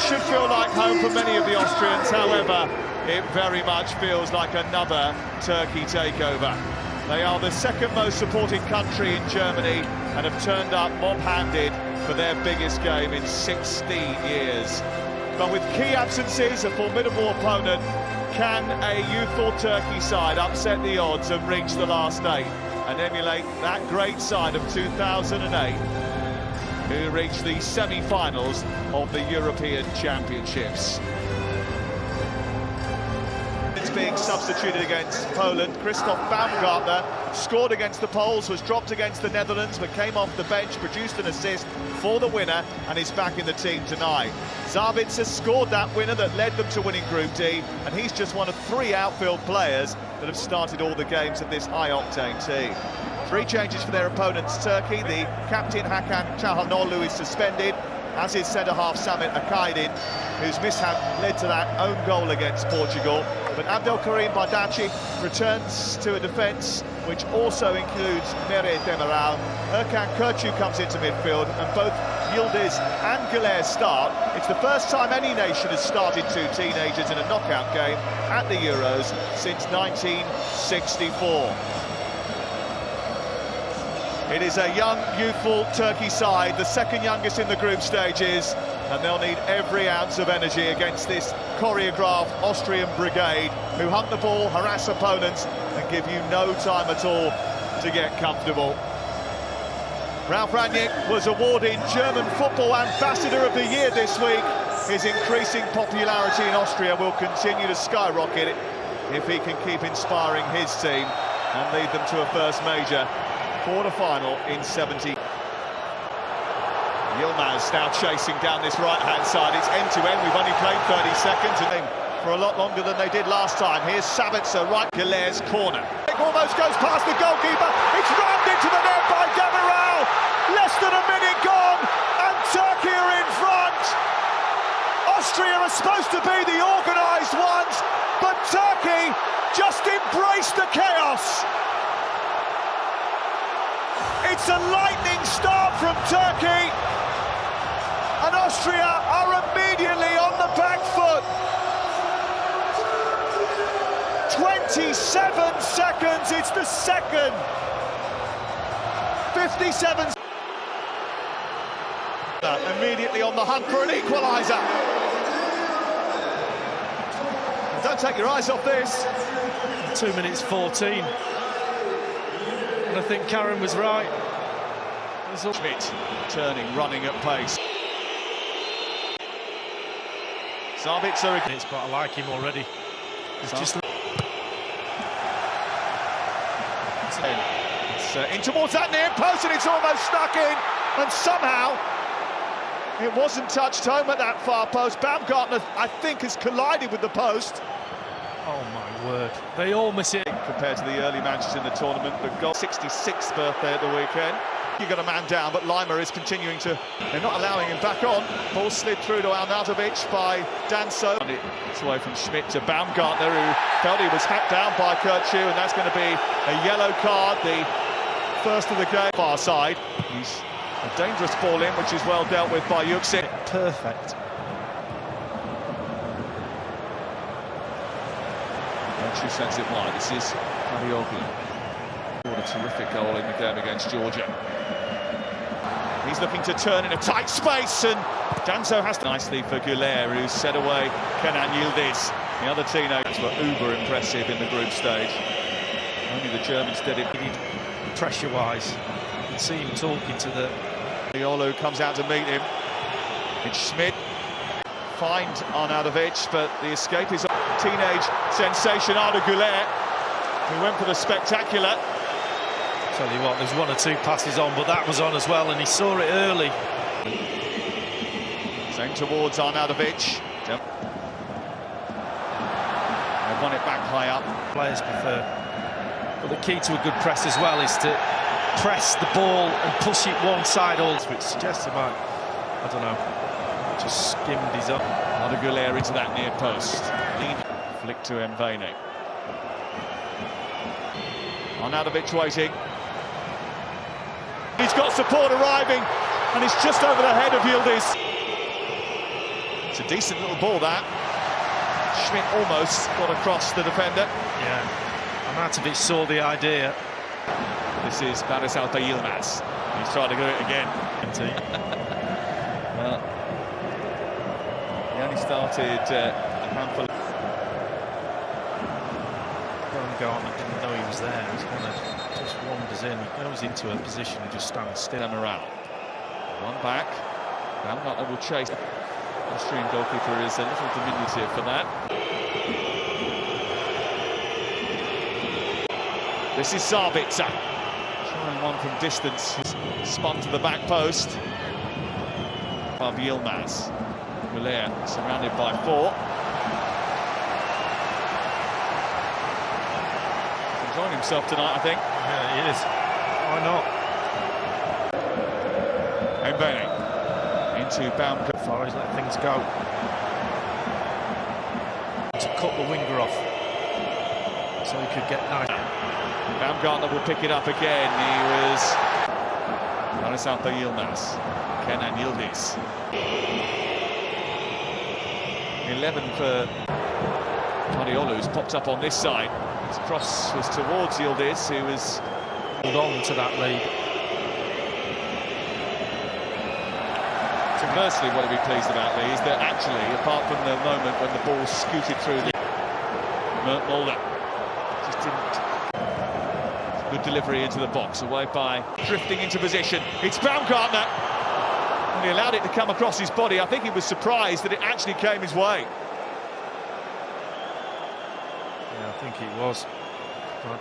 should feel like home for many of the Austrians. However, it very much feels like another Turkey takeover. They are the second most supported country in Germany and have turned up mob-handed for their biggest game in 16 years. But with key absences, a formidable opponent, can a youthful Turkey side upset the odds and reach the last eight and emulate that great side of 2008, who reached the semi-finals of the European Championships? Being substituted against Poland, Christoph Baumgartner scored against the Poles, was dropped against the Netherlands, but came off the bench, produced an assist for the winner, and is back in the team tonight. Sabitzer scored that winner that led them to winning Group D, and he's just one of 3 outfield players that have started all the games of this high-octane team. 3 changes for their opponents, Turkey. The captain Hakan Çalhanoğlu is suspended, as is centre-half Samet Akaydin, whose mishap led to that own goal against Portugal. But Abdelkarim Bardakci returns to a defence which also includes Merih Demiral. Erkan Kürçü comes into midfield, and both Yildiz and Güler start. It's the first time any nation has started 2 teenagers in a knockout game at the Euros since 1964. It is a young, youthful Turkey side, the second youngest in the group stages, and they'll need every ounce of energy against this choreographed Austrian brigade, who hunt the ball, harass opponents, and give you no time at all to get comfortable. Ralf Rangnick was awarded German Football Ambassador of the Year this week. His increasing popularity in Austria will continue to skyrocket if he can keep inspiring his team and lead them to a first major quarter-final in 70. Yilmaz now chasing down this right-hand side. It's end-to-end. We've only played 30 seconds and for a lot longer than they did last time. Here's Sabitzer, right, Güler's corner. It almost goes past the goalkeeper. It's rammed into the net by Demiral. Less than a minute gone, and Turkey are in front. Austria are supposed to be the organised ones, but Turkey just embraced the chaos. It's a lightning start from Turkey, and Austria are immediately on the back foot. 27 seconds, it's the second. 57. Immediately on the hunt for an equaliser. Don't take your eyes off this. 2 minutes 14. And I think Karen was right. Schmidt turning, running at pace. Sabitzer again. But I like him already. He's just... It's in towards that near post, and it's almost snuck in. And somehow, it wasn't touched home at that far post. Baumgartner, I think, has collided with the post. Oh my word, they all miss it. Compared to the early matches in the tournament, the goal 66th birthday at the weekend. You got a man down, but Lima is continuing to... They're not allowing him back on. Ball slid through to Arnautovic by Danso. It's away from Schmidt to Baumgartner, who felt he was hacked down by Kürçü, and that's going to be a yellow card, the first of the game. Far side. He's a dangerous ball in, which is well dealt with by Yüksel. Perfect. Kürçü sends it wide. This is Karagioglu. What a terrific goal in the game against Georgia. He's looking to turn in a tight space, and Danso has to... Nicely for Güler, who's set away Kenan Yildiz. The other teenagers were uber impressive in the group stage. Only the Germans did it. Pressure-wise, you can see him talking to the... Olu comes out to meet him. It's Schmidt. Find Arnautovic, but the escape is... Teenage sensation Arda Güler, who went for the spectacular. Tell you what, there's 1 or 2 passes on, but that was on as well, and he saw it early. Same towards Arnautovic. They won it back high up. Players prefer. But the key to a good press as well is to press the ball and push it one side, which suggests he might, I don't know, just skimmed his up. Arda Güler into that near post. Flick to Mvene. Arnautovic waiting. He's got support arriving, and it's just over the head of Yildiz. It's a decent little ball, that. Schmidt almost got across the defender. Yeah, Arnautovic saw the idea. This is Baris Alpay-Yilmaz. He's trying to do it again. Well, he only started a handful of... Baumgartner didn't know he was there. He kind of just wanders in. He goes into a position and just stands still. Around. One back. Baumgartner will chase. Austrian goalkeeper is a little diminutive for that. This is Sabitzer. Trying one from distance. He's spun to the back post. Yilmaz. Muller surrounded by four. Enjoying himself tonight, I think. Yeah, he is. Why not? Mbene into Baumgartner. Far as let things go. To cut the winger off, so he could get nice. Baumgartner will pick it up again. He was Baris Alpay-Yilmaz. Kenan Yildiz. 11 for Guardiola's popped up on this side. His cross was towards Yildiz, who was held on to that lead. Conversely, what I'd be pleased about, Lee, is that actually, apart from the moment when the ball scooted through the Mulder, just didn't. Good delivery into the box, away by drifting into position. It's Baumgartner. And he allowed it to come across his body. I think he was surprised that it actually came his way. Yeah, I think it was.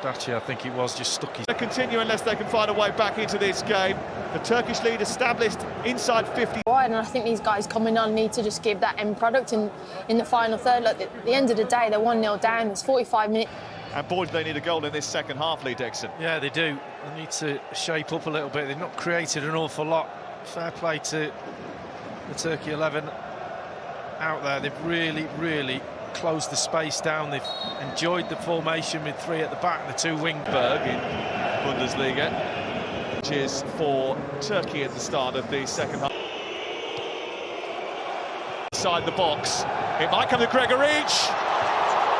Dacia, I think it was, just stuck his... They continue unless they can find a way back into this game. The Turkish lead established inside 50. And I think these guys coming on need to just give that end product in the final third. Look, at the end of the day, they're 1-0 down. There's 45 minutes. And boy, do they need a goal in this second half, Lee Dixon. Yeah, they do. They need to shape up a little bit. They've not created an awful lot. Fair play to the Turkey 11 out there. They've really closed the space down. They've enjoyed the formation with three at the back, the two wing. Berg in Bundesliga, which is for Turkey at the start of the second half. Inside the box, it might come to Gregoric.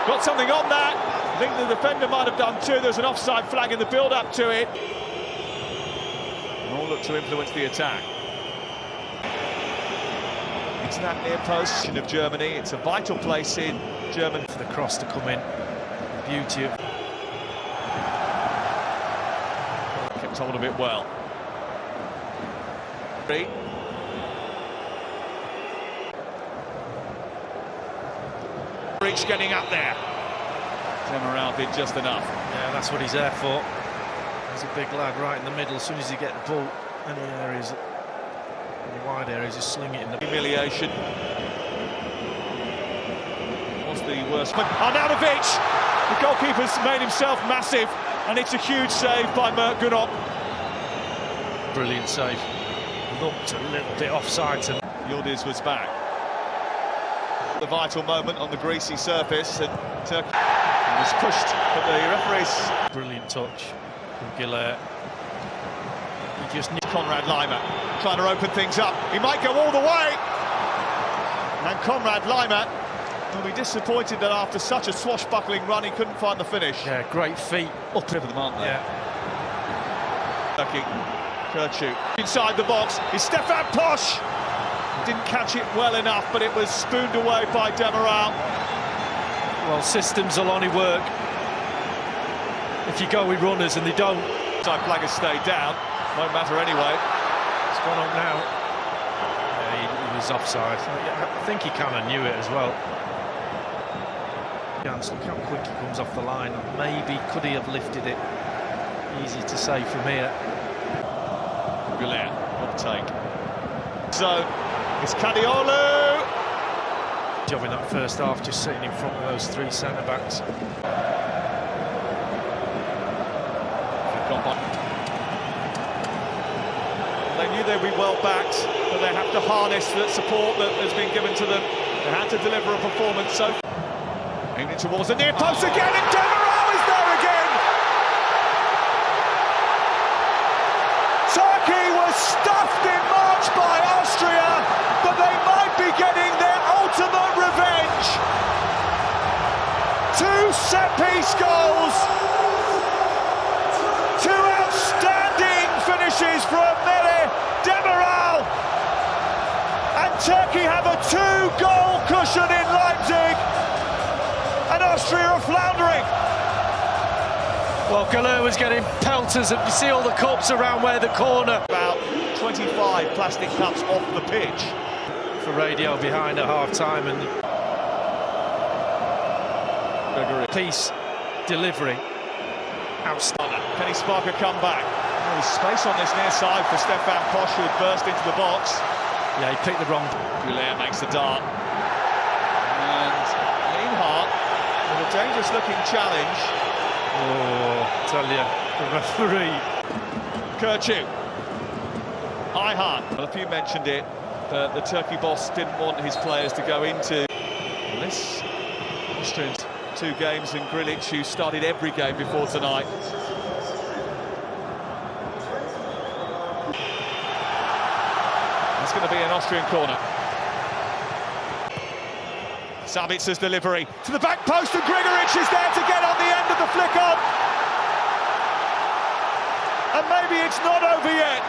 Got something on that. I think the defender might have done too. There's an offside flag in the build-up to it. And all look to influence the attack. Into that near post of Germany. It's a vital place in Germany. For the cross to come in. The beauty of... Kept hold of it well. Rich getting up there. Demiral did just enough. Yeah, that's what he's there for. He's a big lad right in the middle. As soon as he gets the ball, any areas, any wide areas, just sling it in the... Humiliation. What's the worst? Arnautovic! The goalkeeper's made himself massive, and it's a huge save by Mert Gunok. Brilliant save. Looked a little bit offside to... Yildiz was back. The vital moment on the greasy surface, and Turkey was pushed, but the referee's... Brilliant touch from Gillette. He just... Konrad Laimer trying to open things up. He might go all the way! And Konrad Laimer will be disappointed that after such a swashbuckling run, he couldn't find the finish. Yeah, great feet. Up over the mark there. Yeah. Turkey, Kirchu. Inside the box is Stefan Posch! Didn't catch it well enough, but it was spooned away by Demiral. Well, systems will only work if you go with runners, and they don't. Side flag has stayed down, won't matter anyway. It's gone up now. Yeah, he was offside. I think he kind of knew it as well. Look how quick he comes off the line. Maybe could he have lifted it? Easy to say from here. Gillette, what a take. So, it's Guardiola. Job in that first half, just sitting in front of those three centre-backs. They knew they'd be well backed, but they have to harness that support that has been given to them. They had to deliver a performance, so... Aiming towards the near post again, and Demiral is there again! Turkey was stuffed in March by Austria, but they might be getting their set-piece goals. Two outstanding finishes from Melih Demiral. And Turkey have a two-goal cushion in Leipzig. And Austria are floundering. Well, Galur was getting pelters. You see all the cups around where the corner. About 25 plastic cups off the pitch. For radio behind at half-time, and piece delivery. Outstanding. Can he spark a comeback? Oh, there's space on this near side for Stefan Posch, who had burst into the box. Yeah, he picked the wrong. Goulet makes the dart. And Lienhardt with a dangerous-looking challenge. Oh, I tell you, the referee. Kirchu. Ayhan. Well, a few mentioned it, but the Turkey boss didn't want his players to go into this. Austrians 2 games, and Grilic, who started every game before tonight. It's going to be an Austrian corner. Sabitza's delivery to the back post, and Grigoric is there to get on the end of the flick on. And maybe it's not over yet.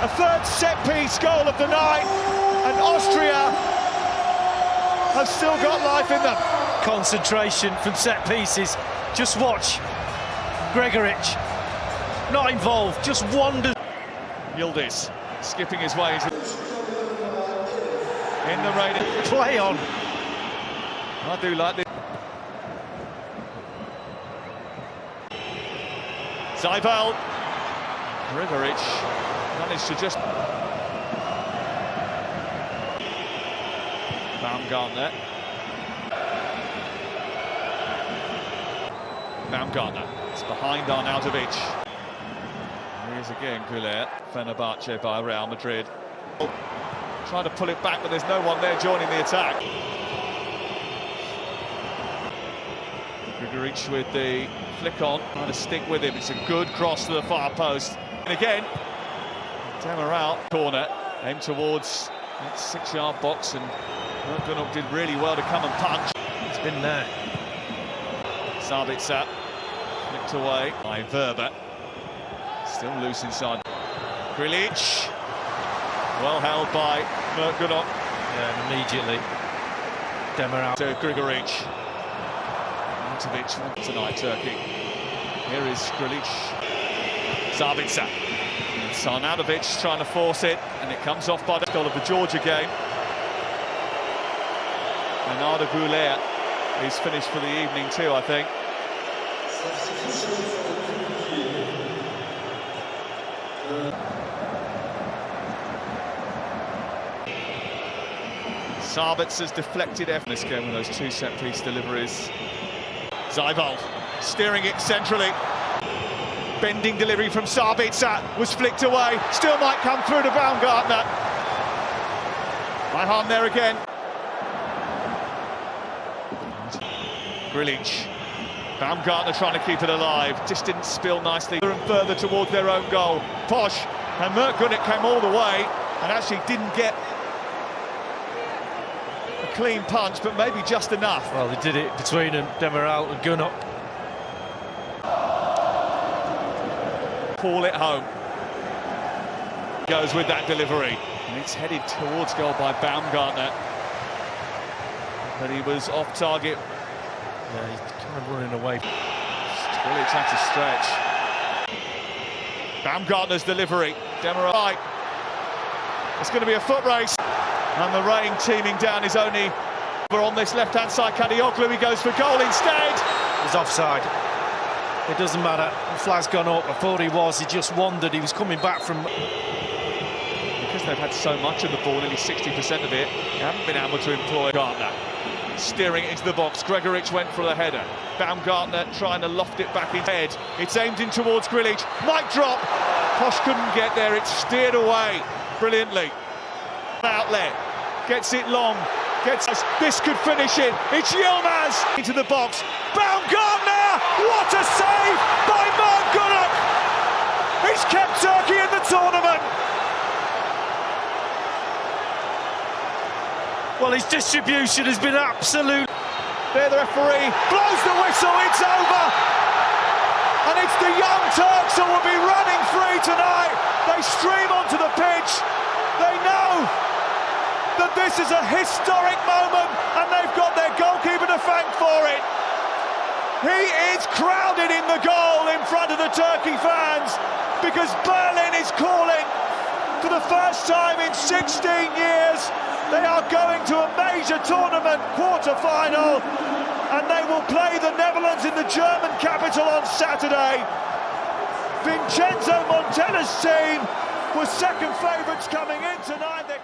A third set-piece goal of the night, and Austria have still got life in them. Concentration from set pieces. Just watch. Grigoric, not involved, just wanders. Yildiz skipping his way into in the rain. Play on. I do like this. Zaibel. Grigoric managed to just... Baumgartner. Baumgartner. It's behind Arnautovic. Here is again Goulet. Fenerbahce by Real Madrid. Trying to pull it back, but there's no one there joining the attack. Grigoric with the flick on, trying to stick with him. It's a good cross to the far post. And again, Demiral corner, aimed towards that 6-yard box, and Gunuk did really well to come and punch. It's been there. Sabitzer flicked away by Verba. Still loose inside. Grilic, well held by Gunuk. Yeah, and immediately Demiral to Grigoric. Arnautovic tonight, Turkey. Here is Grilic. Sabitzer. Arnautovic trying to force it, and it comes off by the goal of the Georgia game. And Arda Güler is finished for the evening too, I think. Sabitzer's deflected effort in this game with those 2 set-piece deliveries. Zaibel steering it centrally. Bending delivery from Sabitzer was flicked away. Still might come through to Baumgartner. Ayhan there again. Grilic. Baumgartner trying to keep it alive. Just didn't spill nicely. And further towards their own goal. Posch and Gunuk came all the way and actually didn't get a clean punch, but maybe just enough. Well, they did it between them, Demiral and Gunuk. Call it home. Goes with that delivery. And it's headed towards goal by Baumgartner. But he was off target. Yeah, he's kind of running away. Grilic had to stretch. Baumgartner's delivery. Demiral right. It's going to be a foot race. And the rain teeming down is only on this left-hand side. Kadioglu, he goes for goal instead. He's offside. It doesn't matter. The flag's gone up. I thought he was. He just wandered. He was coming back from... Because they've had so much of the ball, nearly 60% of it, they haven't been able to employ Baumgartner. Steering it into the box. Grigoric went for the header. Baumgartner trying to loft it back in head. It's aimed in towards Grilic. Might drop. Posch couldn't get there. It's steered away brilliantly. Outlet. Gets it long. This could finish it. It's Yilmaz into the box. Baumgartner! What a save by Gunuk! He's kept Turkey in the tournament. Well, his distribution has been absolute. There the referee blows the whistle, it's over! And it's the young Turks who will be running free tonight. They stream onto the pitch. They know that this is a historic moment and they've got their goalkeeper to thank for it. He is crowded in the goal in front of the Turkey fans because Berlin is calling for the first time in 16 years. They are going to a major tournament quarter-final and they will play the Netherlands in the German capital on Saturday. Vincenzo Montella's team were second favourites coming in tonight.